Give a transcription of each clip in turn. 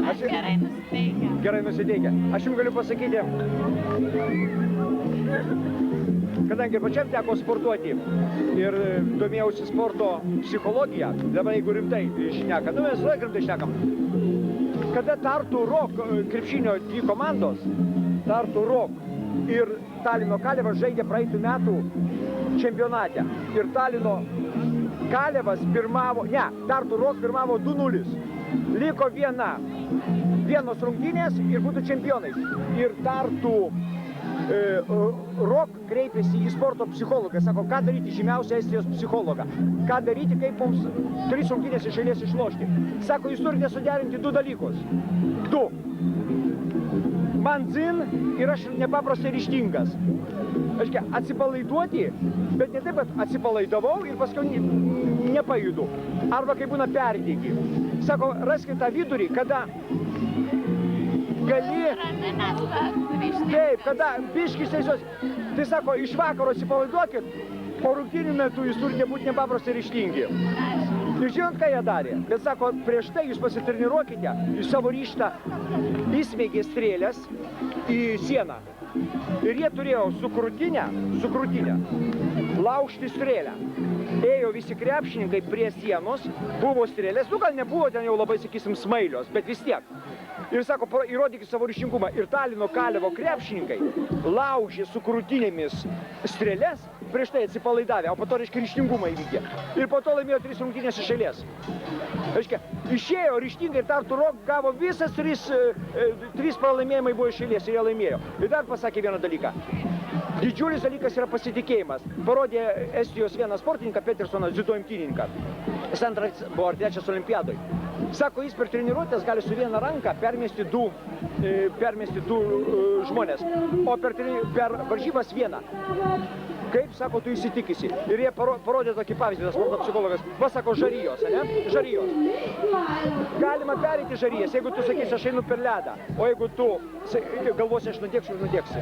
Aš gerai nusiteikę. Gerai nusiteikę. Aš jums galiu pasakyti, kadangi pačiam teko sportuoti ir domėjausi sporto psichologiją, dabar jeigu rimtai šneka, mes laiką rimtai šnekam, kada Tartu Rock krepšinio dvi komandos, Tartu Rock ir Talino Kalevas žaidė praeitų metų čempionate. Ir Talino Kalevas Tartu Rock pirmavo 2-0. Liko vienos rungtynės ir būtų čempionais. Ir Tartu Rock kreipėsi į sporto psichologą, sako, ką daryti, žymiausią Estijos psichologą, ką daryti, kaip mums 3 rungtynės iš eilės išlošti. Sako, jūs turite suderinti 2 dalykus. 2. Man dzin ir aš nepaprastai ryžtingas. Aiškia, atsipalaiduoti, bet ne taip, kad atsipalaidavau ir paskui nepajudu. Arba kai būna perdėgi. Sako, raskite tą vidurį, kada gali... Taip, kada biškis teisos. Tai sako, iš vakaro atsipalaiduokit, po rungtynių metu jūs turite būti nepaprastai ryžtingi. Ir žinot, ką jie darė? Bet sako, prieš tai jūs pasitreniruokite, jūs savo ryžtą įsmeigė strėlės į sieną. Ir jie turėjo su krūtinę laužti strėlę. Ėjo visi krepšininkai prie sienos, buvo strėlės, gal nebuvo ten jau labai, sakysim, smailios, bet vis tiek. Ir sako, įrodykit savo ryžtingumą. Ir Talino Kalevo krepšininkai laužė su krūtinėmis strėlės, prieš tai atsipalaidavę, o po to, reiškia, ryžtingumą įvykė. Ir po to laimėjo 3 rungtynės iš eilės. Reiškia, išėjo ryžtingai ir Tartu Rock gavo visas 3 pralaimėjimai buvo iš eilės ir jie laimėjo. Ir dar pasakė vieną dalyką. Didžiulis dalykas yra pasitikėjimas. Parodė Estijos vieną sportininką, Petersoną, dziudo imtynininką. Jis antras buvo ar 3 olimpiadoj. Sako, jis per treniruotės gali su viena ranka permesti du žmonės, o per varžybas vieną. Kaip, sako, tu įsitikisi. Ir jie parodė tokį pavyzdį, tas sporto psichologas. Va, sako, žarijos, ne? Žarijos. Galima pereiti žarijas, jeigu tu sakysi, aš einu per ledą, o jeigu tu galvosi, aš nudėksiu ir nudėksi.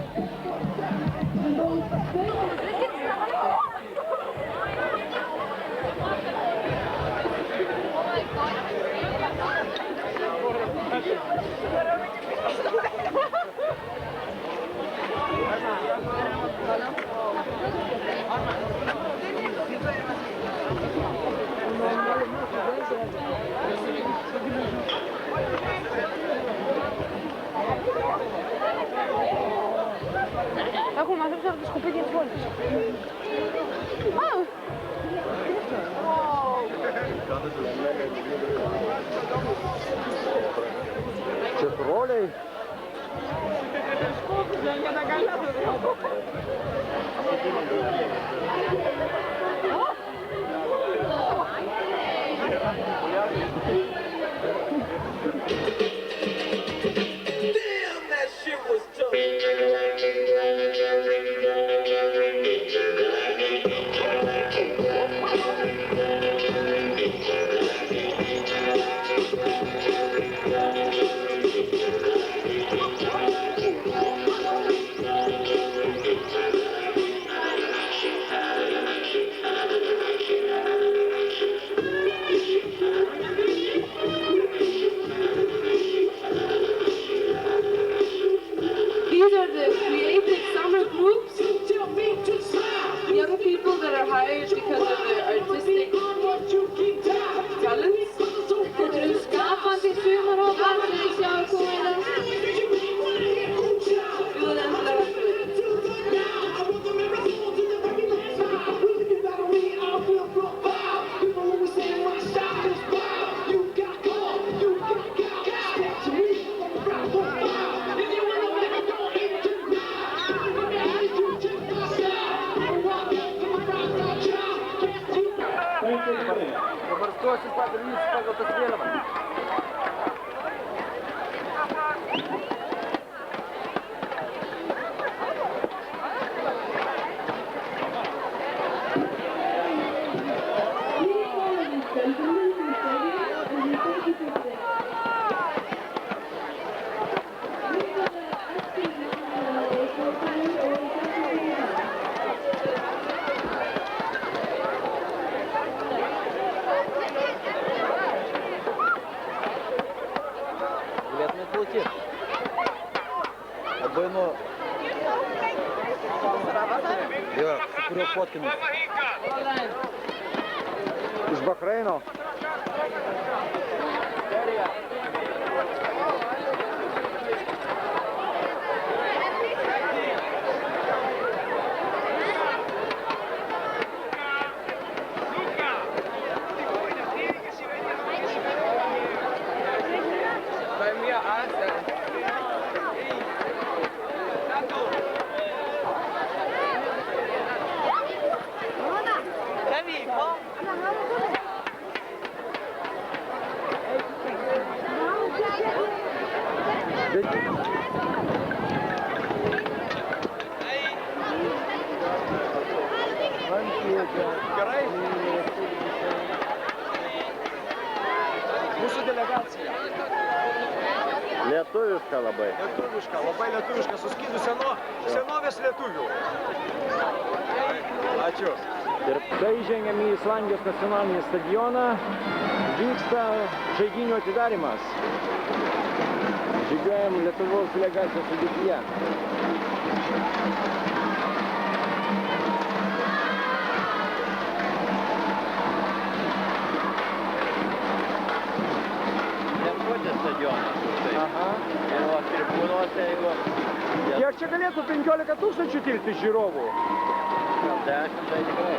Acum mă trebuie să descoperi din fond. Ce trolei? Damn, that shit was tough. These are the creative summer groups, young people that are hired because of their artistic talents. Skapantys humoro partneriais jau kūrė. Dabar stosim padarysiu pagal tas vėliavas. Labai Jo, su kuriuo fotkinus. Iš Bahreino. Gerai. Mūsų delegacija. Lietuviška labai. Labai lietuviška, suskydų senovės lietuvių. Ačiū. Tai žengėme į Islandijos nacionalinį stadioną. Vyksta žaidynių atidarimas. Žygiuojam Lietuvos delegacijos sudėtyje. Stadionas. Aha. Ir va, tribūnose, jeigu... Kiek čia galėtų 15 000 tilpti žiūrovų? Gal 10, tai tikrai.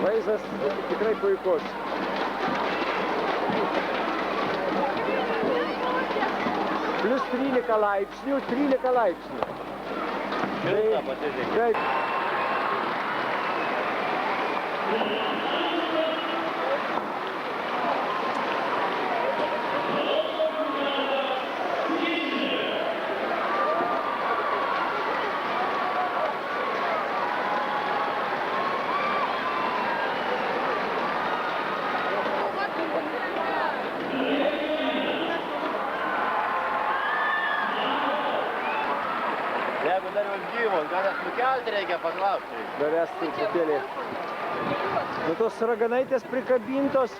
Vaizdas tikrai puikus. Plius 13 laipsnių, 13 laipsnių. Šilta, pasižiūrėk. Taip. Jeigu dar jau gyvos, gal jas nukelti reikia paklausti. Dar jas truputėlį. Nu tos raganaitės prikabintos.